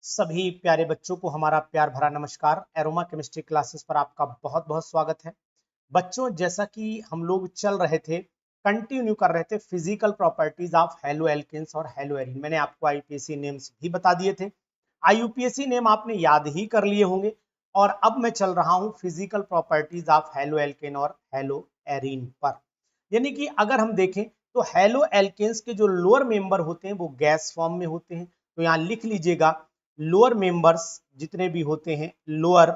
सभी प्यारे बच्चों को हमारा प्यार भरा नमस्कार। एरोमा केमिस्ट्री क्लासेस पर आपका बहुत बहुत स्वागत है। बच्चों, जैसा कि हम लोग चल रहे थे, कंटिन्यू कर रहे थे physical properties of haloalkanes और हेलो एरीन। मैंने आपको आईयूपीएसी नेम्स भी बता दिए थे। आईयूपीएसी नेम आपने याद ही कर लिए होंगे। और अब मैं चल रहा हूं physical properties of halo alkane और हेलो एरीन पर। यानी कि अगर हम देखें तो हेलो एल्केन्स के जो लोअर मेंबर होते हैं वो गैस फॉर्म में होते हैं। तो यहां लिख लीजिएगा, लोअर मेंबर्स जितने भी होते हैं, लोअर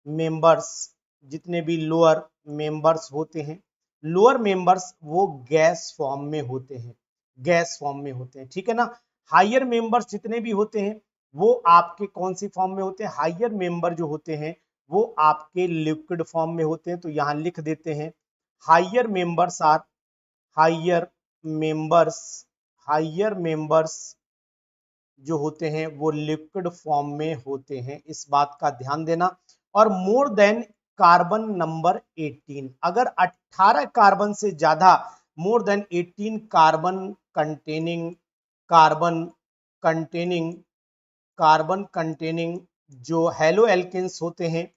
मेंबर्स जितने भी लोअर मेंबर्स होते हैं, लोअर मेंबर्स वो गैस फॉर्म में होते हैं, गैस फॉर्म में होते हैं, ठीक है ना। हायर मेंबर्स जितने भी होते हैं वो आपके कौन सी फॉर्म में होते हैं? हायर मेंबर जो होते हैं वो आपके लिक्विड फॉर्म में होते हैं। तो यहां लिख देते हैं, higher members are higher members higher members जो होते हैं वो लिक्विड फॉर्म में होते हैं, इस बात का ध्यान देना। और मोर देन कार्बन नंबर 18, अगर 18 कार्बन से ज्यादा, more than 18 carbon containing carbon containing carbon containing जो हेलो एल्केन्स होते हैं,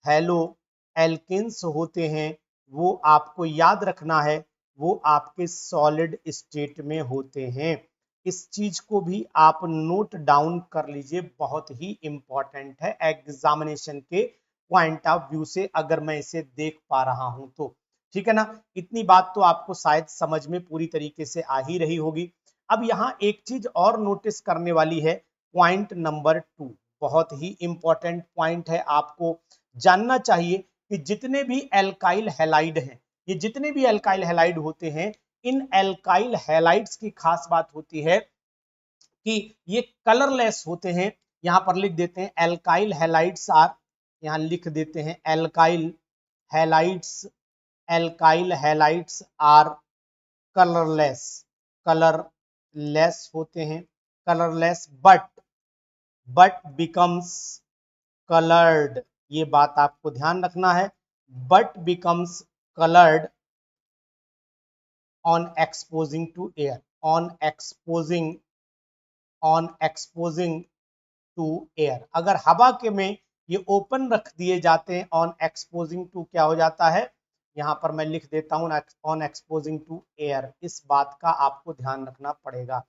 हेलो एल्केन्स होते हैं, वो आपको याद रखना है, वो आपके सॉलिड स्टेट में होते हैं। इस चीज को भी आप नोट डाउन कर लीजिए, बहुत ही इंपॉर्टेंट है एग्जामिनेशन के पॉइंट ऑफ व्यू से, अगर मैं इसे देख पा रहा हूं तो। ठीक है ना। इतनी बात तो आपको शायद समझ में पूरी तरीके से आ ही रही होगी। अब यहाँ एक चीज और नोटिस करने वाली है, पॉइंट नंबर 2, बहुत ही इंपॉर्टेंट पॉइंट है, आपको जानना चाहिए कि जितने भी एल्काइल हैलाइड हैं, ये जितने भी एल्काइल हैलाइड होते हैं, इन एल्काइल हैलाइड्स की खास बात होती है कि ये कलरलेस होते हैं। यहां पर लिख देते हैं एल्काइल हैलाइड्स आर, यहां लिख देते हैं alkyl halides, alkyl halides are colourless, colourless होते हैं, कलरलेस बट बिकम्स कलर्ड, ये बात आपको ध्यान रखना है, but becomes coloured on exposing to air, on exposing on exposing to air. अगर हवा के में ये ओपन रख दिए जाते हैं, ऑन एक्सपोजिंग टू क्या हो जाता है, यहां पर मैं लिख देता हूं ऑन एक्सपोजिंग टू एयर, इस बात का आपको ध्यान रखना पड़ेगा।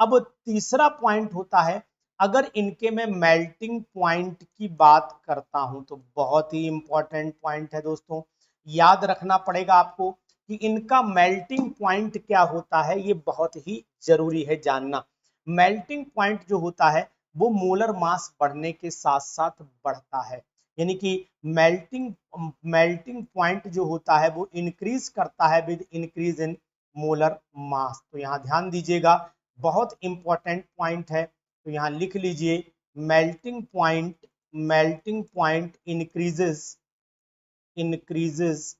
अब तीसरा पॉइंट होता है, अगर इनके में मेल्टिंग पॉइंट की बात करता हूं तो बहुत ही इंपॉर्टेंट पॉइंट है दोस्तों, याद रखना पड़ेगा आपको कि इनका मेल्टिंग पॉइंट क्या होता है, ये बहुत ही जरूरी है जानना। मेल्टिंग पॉइंट जो होता है वो मोलर मास बढ़ने के साथ साथ बढ़ता है, यानी कि मेल्टिंग मेल्टिंग पॉइंट जो होता है वो इंक्रीज करता है with increase in molar mass. तो यहाँ ध्यान दीजिएगा, बहुत इंपॉर्टेंट पॉइंट है। तो यहाँ लिख लीजिए, melting point, melting point increases increases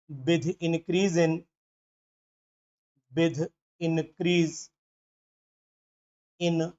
with increase in with increase in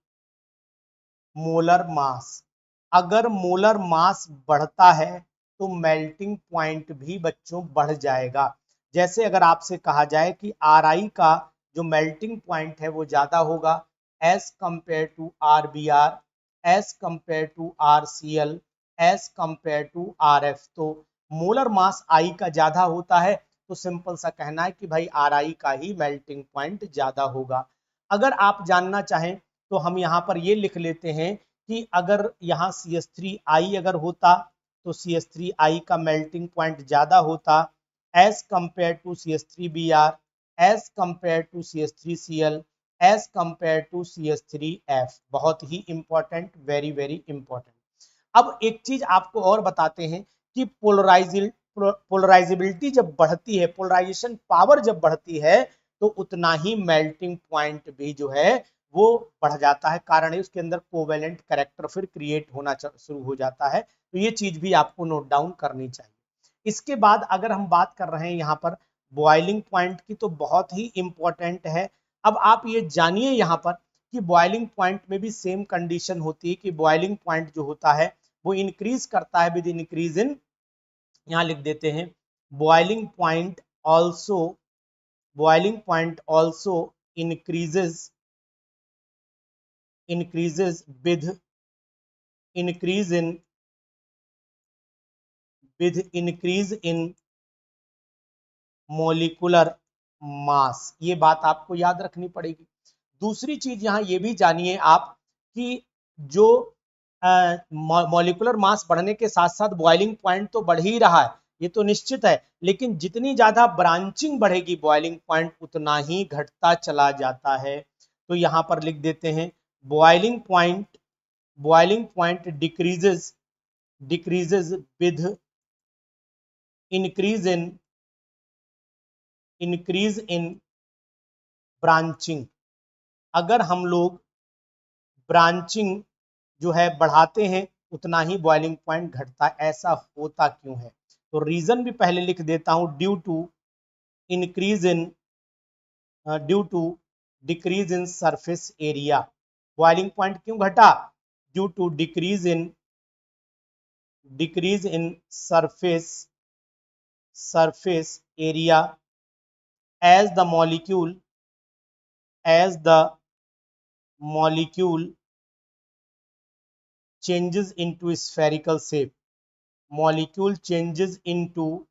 molar mass. अगर मोलर मास बढ़ता है तो मेल्टिंग पॉइंट भी बच्चों बढ़ जाएगा। जैसे अगर आपसे कहा जाए कि आर आई का जो मेल्टिंग पॉइंट है वो ज्यादा होगा as compared to R B R, as compared to R C L, as compared to R F, तो मोलर मास आई का ज्यादा होता है तो सिंपल सा कहना है कि भाई आर आई का ही मेल्टिंग पॉइंट ज्यादा होगा। अगर आप जानना चाहें तो हम यहाँ पर ये लिख लेते हैं कि अगर यहाँ CH3I अगर होता तो CH3I का मेल्टिंग पॉइंट ज्यादा होता as compared to CH3Br, as compared to CH3Cl, as compared to CH3F। बहुत ही इंपॉर्टेंट, वेरी वेरी इंपॉर्टेंट। अब एक चीज आपको और बताते हैं कि पोलराइजेबिलिटी जब बढ़ती है, पोलराइजेशन पावर जब बढ़ती है तो उतना ही मेल्टिंग पॉइंट भी जो है वो बढ़ जाता है। कारण है उसके अंदर कोवेलेंट कैरेक्टर फिर क्रिएट होना शुरू हो जाता है। तो ये चीज भी आपको नोट डाउन करनी चाहिए। इसके बाद अगर हम बात कर रहे हैं यहाँ पर बॉइलिंग पॉइंट की, तो बहुत ही इंपॉर्टेंट है। अब आप ये जानिए यहाँ पर कि बॉइलिंग पॉइंट में भी सेम कंडीशन होती है कि बॉइलिंग पॉइंट जो होता है वो इंक्रीज करता है विद इंक्रीज इन, यहाँ लिख देते हैं boiling point also, boiling point also increases increases with increase in with increase in molecular mass. ये बात आपको याद रखनी पड़ेगी। दूसरी चीज यहां ये भी जानिए आप कि जो मॉलिकुलर मास बढ़ने के साथ साथ बॉइलिंग पॉइंट तो बढ़ ही रहा है, ये तो निश्चित है, लेकिन जितनी ज्यादा ब्रांचिंग बढ़ेगी बॉइलिंग पॉइंट उतना ही घटता चला जाता है। तो यहां पर लिख देते हैं boiling point decreases with increase in branching. अगर हम लोग ब्रांचिंग जो है बढ़ाते हैं उतना ही बॉइलिंग पॉइंट घटता है। ऐसा होता क्यों है? तो रीजन भी पहले लिख देता हूं, increase in due to decrease in surface area. Boiling point क्यों घटा? Due to decrease in surface area as the molecule changes into spherical shape, molecule changes into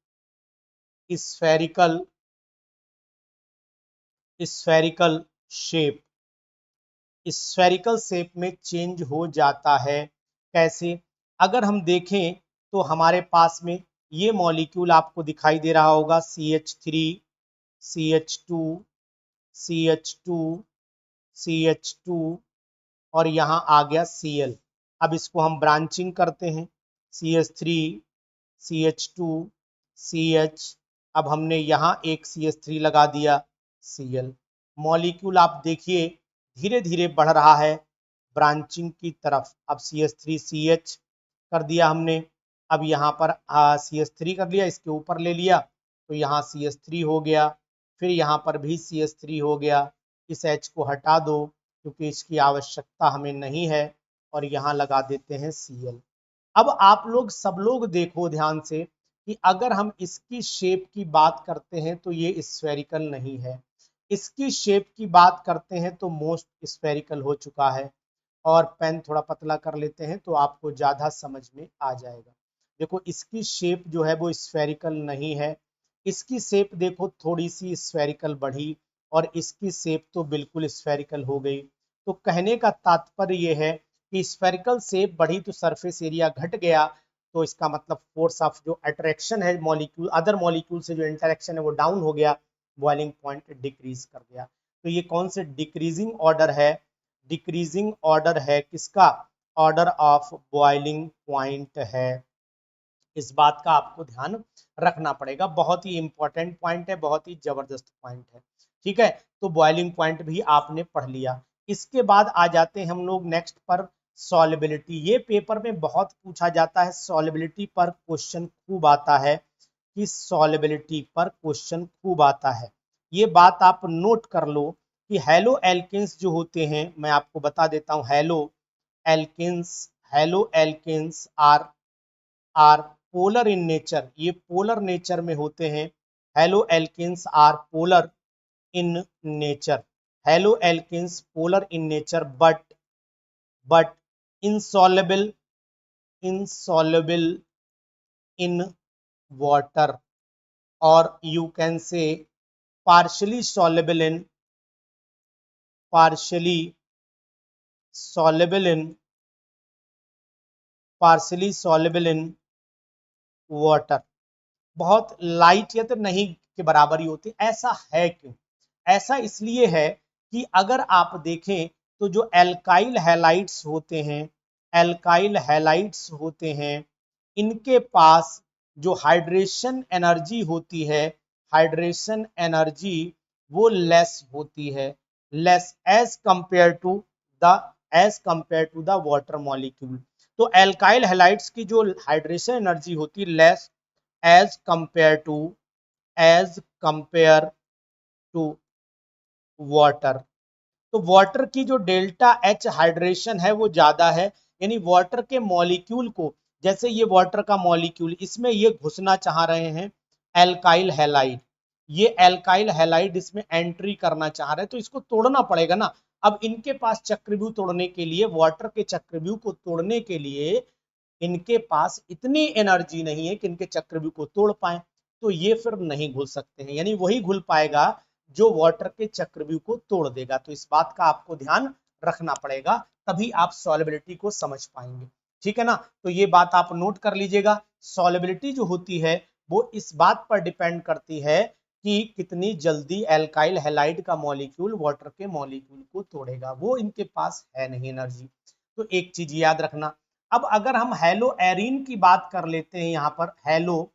spherical shape, spherical shape में change हो जाता है। कैसे? अगर हम देखें तो हमारे पास में ये मॉलिक्यूल आपको दिखाई दे रहा होगा, CH3 CH2 CH2 CH2 और यहाँ आ गया Cl। अब इसको हम ब्रांचिंग करते हैं, CH3 CH2 CH, अब हमने यहाँ एक CH3 लगा दिया Cl। मॉलिक्यूल आप देखिए धीरे धीरे बढ़ रहा है ब्रांचिंग की तरफ। अब CH3 CH कर दिया हमने, अब यहाँ पर CH3 कर लिया, इसके ऊपर ले लिया तो यहाँ CH3 हो गया, फिर यहाँ पर भी CH3 हो गया। इस H को हटा दो क्योंकि इसकी आवश्यकता हमें नहीं है और यहाँ लगा देते हैं Cl। अब आप लोग सब लोग देखो ध्यान से कि अगर हम इसकी शेप की बात करते हैं तो ये स्फेरिकल नहीं है, इसकी शेप की बात करते हैं तो मोस्ट स्फेरिकल हो चुका है। और पेन थोड़ा पतला कर लेते हैं तो आपको ज्यादा समझ में आ जाएगा। देखो इसकी शेप जो है वो स्फेरिकल नहीं है, इसकी शेप देखो थोड़ी सी स्फेरिकल बढ़ी और इसकी शेप तो बिल्कुल स्फेरिकल हो गई। तो कहने का तात्पर्य यह है कि स्फेरिकल शेप बढ़ी तो सरफेस एरिया घट गया, तो इसका मतलब फोर्स ऑफ जो अट्रैक्शन है मॉलिक्यूल अदर मॉलिक्यूल से जो इंटरेक्शन है वो डाउन हो गया, बॉइलिंग पॉइंट डिक्रीज कर गया। तो ये कौन से डिक्रीजिंग ऑर्डर है? डिक्रीजिंग ऑर्डर है किसका? ऑर्डर ऑफ बॉइलिंग पॉइंट है। इस बात का आपको ध्यान रखना पड़ेगा, बहुत ही इंपॉर्टेंट पॉइंट है, बहुत ही जबरदस्त पॉइंट है। ठीक है, तो बॉइलिंग पॉइंट भी आपने पढ़ लिया। इसके बाद आ जाते हैं हम लोग नेक्स्ट पर, सॉल्युबिलिटी। ये पेपर में बहुत पूछा जाता है, सॉल्युबिलिटी पर क्वेश्चन खूब आता है कि सॉल्युबिलिटी पर क्वेश्चन खूब आता है। ये बात आप नोट कर लो कि हेलो एल्केन्स जो होते हैं, मैं आपको बता देता हूं, haloalkanes are polar in nature, ये पोलर नेचर में होते हैं। Haloalkanes are polar in nature, haloalkanes polar in nature but insoluble in water, or you can say partially soluble in partially soluble in partially soluble in water। बहुत light या तो नहीं के बराबर ही होती। ऐसा है क्यों? ऐसा इसलिए है कि अगर आप देखें तो जो एल्काइल हैलाइड्स होते हैं, एल्काइल हैलाइड्स होते हैं, इनके पास जो हाइड्रेशन एनर्जी होती है, हाइड्रेशन एनर्जी वो लेस होती है, less as compared to the water molecule. तो एल्काइल हैलाइड्स की जो हाइड्रेशन एनर्जी होती है less as compared to water. तो वाटर की जो डेल्टा एच हाइड्रेशन है वो ज्यादा है, यानी वाटर के मॉलिक्यूल को, जैसे ये वाटर का मॉलिक्यूल, इसमें ये घुसना चाह रहे हैं एल्काइल हैलाइड, ये एल्काइल हैलाइड इसमें एंट्री करना चाह रहे हैं, तो इसको तोड़ना पड़ेगा ना। अब इनके पास चक्रव्यूह तोड़ने के लिए, वाटर के चक्रव्यूह को तोड़ने के लिए इनके पास इतनी एनर्जी नहीं है कि इनके चक्रव्यूह को तोड़ पाए, तो ये फिर नहीं घुल सकते हैं, यानी वही घुल पाएगा जो वाटर के चक्रव्यूह को तोड़ देगा। तो इस बात का आपको ध्यान रखना पड़ेगा, तभी आप सॉल्युबिलिटी को समझ पाएंगे, ठीक है ना। तो ये बात आप नोट कर लीजिएगा, सॉल्युबिलिटी जो होती है वो इस बात पर डिपेंड करती है कि कितनी जल्दी एल्काइल हैलाइड का मॉलिक्यूल वाटर के मॉलिक्यूल को तोड़ेगा, वो इनके पास है नहीं एनर्जी। तो एक चीज याद रखना। अब अगर हम हेलो एरीन की बात कर लेते हैं, यहाँ पर हेलो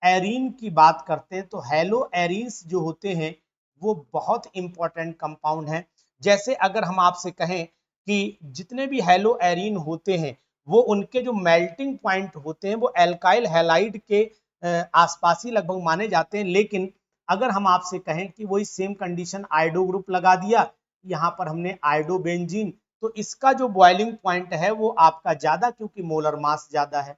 एरीन की बात करते हैं, तो हेलो एरीन्स जो होते हैं वो बहुत इंपॉर्टेंट कंपाउंड हैं। जैसे अगर हम आपसे कहें कि जितने भी हेलो एरीन होते हैं वो उनके जो मेल्टिंग पॉइंट होते हैं वो एल्काइल हैलाइड के आसपास ही लगभग माने जाते हैं, लेकिन अगर हम आपसे कहें कि वही सेम कंडीशन आयोडो ग्रुप लगा दिया, यहाँ पर हमने आयोडोबेंजीन, तो इसका जो बॉइलिंग पॉइंट है वो आपका ज्यादा, क्योंकि मोलर मास ज्यादा है।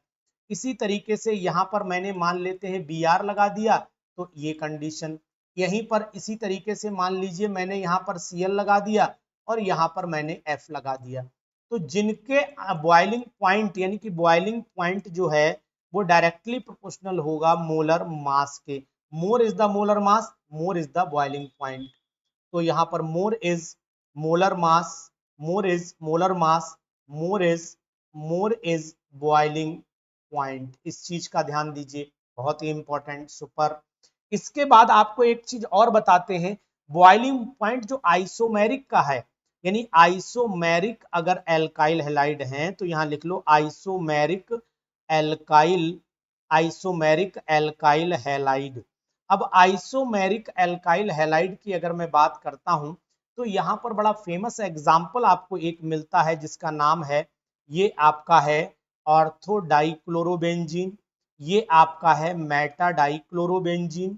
इसी तरीके से यहाँ पर मैंने मान लेते हैं बी आर लगा दिया, तो ये कंडीशन, यहीं पर इसी तरीके से मान लीजिए मैंने यहाँ पर सी एल लगा दिया और यहाँ पर मैंने एफ लगा दिया, तो जिनके बॉइलिंग पॉइंट यानी कि बॉइलिंग पॉइंट जो है वो डायरेक्टली प्रोपोर्शनल होगा मोलर मास के। More is the molar mass, more is the boiling point. तो यहाँ पर more is molar mass, more is molar mass, more is boiling point. इस चीज का ध्यान दीजिए, बहुत ही इंपॉर्टेंट, सुपर। इसके बाद आपको एक चीज और बताते हैं, बॉइलिंग पॉइंट जो आइसोमेरिक का है, यानी आइसोमेरिक अगर एल्काइल हैलाइड हैं तो यहां लिख लो एल्काइल आइसोमेरिक एल्काइल हैलाइड। अब आइसोमेरिक एल्काइल हैलाइड की अगर मैं बात करता हूं तो यहां पर बड़ा फेमस एग्जाम्पल आपको एक मिलता है जिसका नाम है, ये आपका है ऑर्थो डाइक्लोरोबेंजीन, ये आपका है मेटा डाइक्लोरोबेंजीन,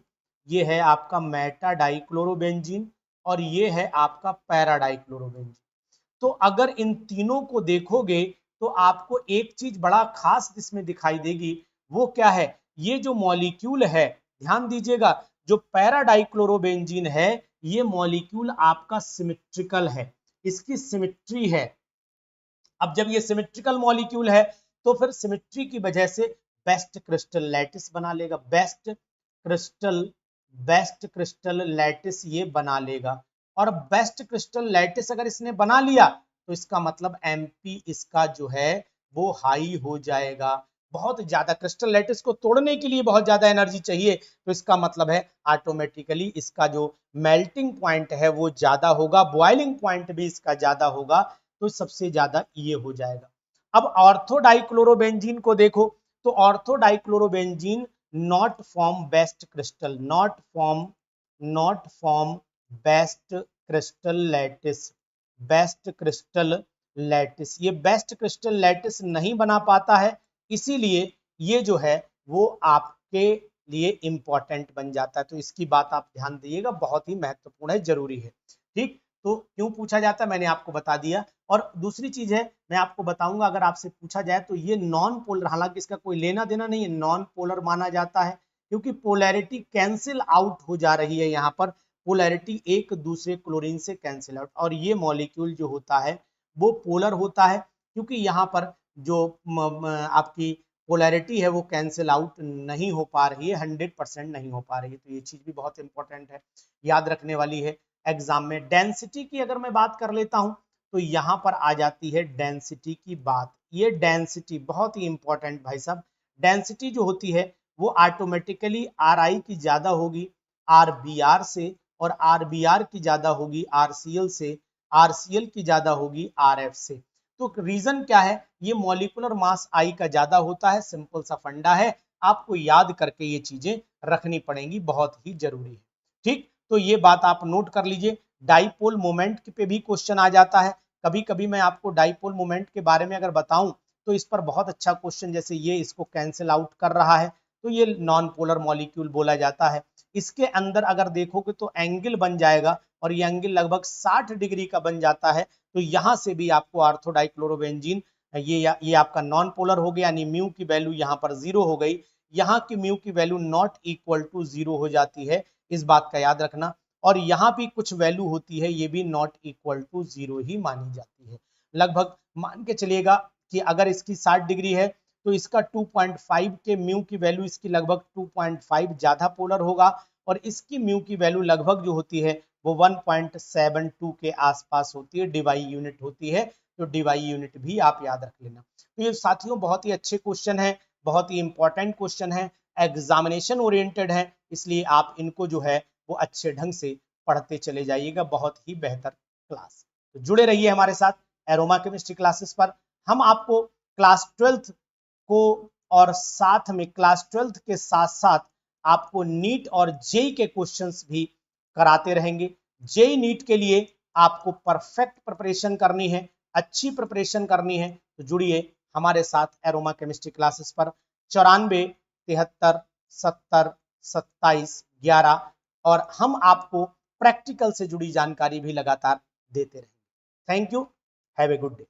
ये है आपका मेटा डाइक्लोरोबेंजीन, और ये है आपका पैरा डाइक्लोरोबेंजीन। तो अगर इन तीनों को देखोगे तो आपको एक चीज बड़ा खास इसमें दिखाई देगी, वो क्या है, ये जो मॉलिक्यूल है, ध्यान दीजिएगा, जो पैरा डाइक्लोरोबेंजीन है ये मॉलिक्यूल आपका सिमेट्रिकल है, इसकी सिमेट्री है। अब जब ये सिमेट्रिकल मॉलिक्यूल है तो फिर सिमेट्री की वजह से बेस्ट क्रिस्टल लैटिस बना लेगा, बेस्ट क्रिस्टल लैटिस ये बना लेगा। और बेस्ट क्रिस्टल लैटिस अगर इसने बना लिया तो इसका मतलब एमपी इसका जो है वो हाई हो जाएगा। बहुत ज्यादा क्रिस्टल लैटिस को तोड़ने के लिए बहुत ज्यादा एनर्जी चाहिए, तो इसका मतलब है ऑटोमेटिकली इसका जो मेल्टिंग पॉइंट है वो ज्यादा होगा, बॉइलिंग पॉइंट भी इसका ज्यादा होगा, तो सबसे ज्यादा ये हो जाएगा। अब ऑर्थो डाइक्लोरोबेंजीन को देखो, तो ortho dichlorobenzene not form best crystal, not form best crystal lattice, best crystal lattice, ये बेस्ट क्रिस्टल लैटिस नहीं बना पाता है, इसीलिए ये जो है वो आपके लिए इंपॉर्टेंट बन जाता है। तो इसकी बात आप ध्यान दीजिएगा, बहुत ही महत्वपूर्ण है, जरूरी है, ठीक। तो क्यों पूछा जाता है मैंने आपको बता दिया। और दूसरी चीज है मैं आपको बताऊंगा, अगर आपसे पूछा जाए तो ये नॉन पोलर, हालांकि इसका कोई लेना देना नहीं है, नॉन पोलर माना जाता है क्योंकि पोलैरिटी कैंसिल आउट हो जा रही है, यहाँ पर पोलैरिटी एक दूसरे क्लोरीन से कैंसिल आउट, और ये मॉलिक्यूल जो होता है वो पोलर होता है क्योंकि यहाँ पर जो आपकी पोलैरिटी है वो कैंसिल आउट नहीं हो पा रही है, 100% नहीं हो पा रही है। तो ये चीज भी बहुत इंपॉर्टेंट है, याद रखने वाली है एग्जाम में। डेंसिटी की अगर मैं बात कर लेता हूं तो यहां पर आ जाती है डेंसिटी की बात, ये डेंसिटी बहुत ही इंपॉर्टेंट भाई साहब। डेंसिटी जो होती है वो ऑटोमेटिकली आर आई की ज्यादा होगी आर बी आर से, और आर बी आर की ज्यादा होगी आर सी एल से, आर सी एल की ज्यादा होगी आर एफ से। तो रीजन क्या है, ये मॉलिक्यूलर मास आई का ज्यादा होता है, सिंपल सा फंडा है, आपको याद करके ये चीजें रखनी पड़ेंगी, बहुत ही जरूरी है, ठीक। तो ये बात आप नोट कर लीजिए। डाइपोल मोमेंट पे भी क्वेश्चन आ जाता है, कभी कभी मैं आपको डाइपोल मोमेंट के बारे में अगर बताऊं तो इस पर बहुत अच्छा क्वेश्चन, जैसे ये इसको कैंसिल आउट कर रहा है तो ये नॉन पोलर मॉलिक्यूल बोला जाता है। इसके अंदर अगर देखोगे तो एंगल बन जाएगा और ये एंगल लगभग 60 डिग्री का बन जाता है, तो यहां से भी आपको ऑर्थो डाइक्लोरोबेंजीन ये आपका नॉन पोलर हो गया, यानी म्यू की वैल्यू यहाँ पर 0 हो गई, यहाँ की म्यू की वैल्यू नॉट इक्वल टू 0 हो जाती है, इस बात का याद रखना। और यहाँ भी कुछ वैल्यू होती है, ये भी नॉट इक्वल टू 0 ही मानी जाती है। लगभग मान के चलिएगा कि अगर इसकी 60 डिग्री है तो इसका 2.5 के म्यू की वैल्यू इसकी लगभग 2.5 ज्यादा पोलर होगा, और इसकी म्यू की वैल्यू लगभग जो होती है वो 1.72 के आसपास होती है, डिवाई यूनिट होती है। तो डिवाई यूनिट भी आप याद रख लेना। तो ये साथियों बहुत ही अच्छे क्वेश्चन है, बहुत ही इंपॉर्टेंट क्वेश्चन है, एग्जामिनेशन ओरिएंटेड है, इसलिए आप इनको जो है वो अच्छे ढंग से पढ़ते चले जाइएगा। बहुत ही बेहतर क्लास, तो जुड़े रहिए हमारे साथ एरोमा केमिस्ट्री क्लासेस पर। हम आपको क्लास 12th को और साथ में क्लास 12th के साथ साथ आपको नीट और जेई के क्वेश्चंस भी कराते रहेंगे। जेई नीट के लिए आपको परफेक्ट प्रिपरेशन करनी है, अच्छी प्रिपरेशन करनी है, तो जुड़िए हमारे साथ एरोमा केमिस्ट्री क्लासेस पर 94 73 70 27 11, और हम आपको प्रैक्टिकल से जुड़ी जानकारी भी लगातार देते रहेंगे। Thank you, have a good day.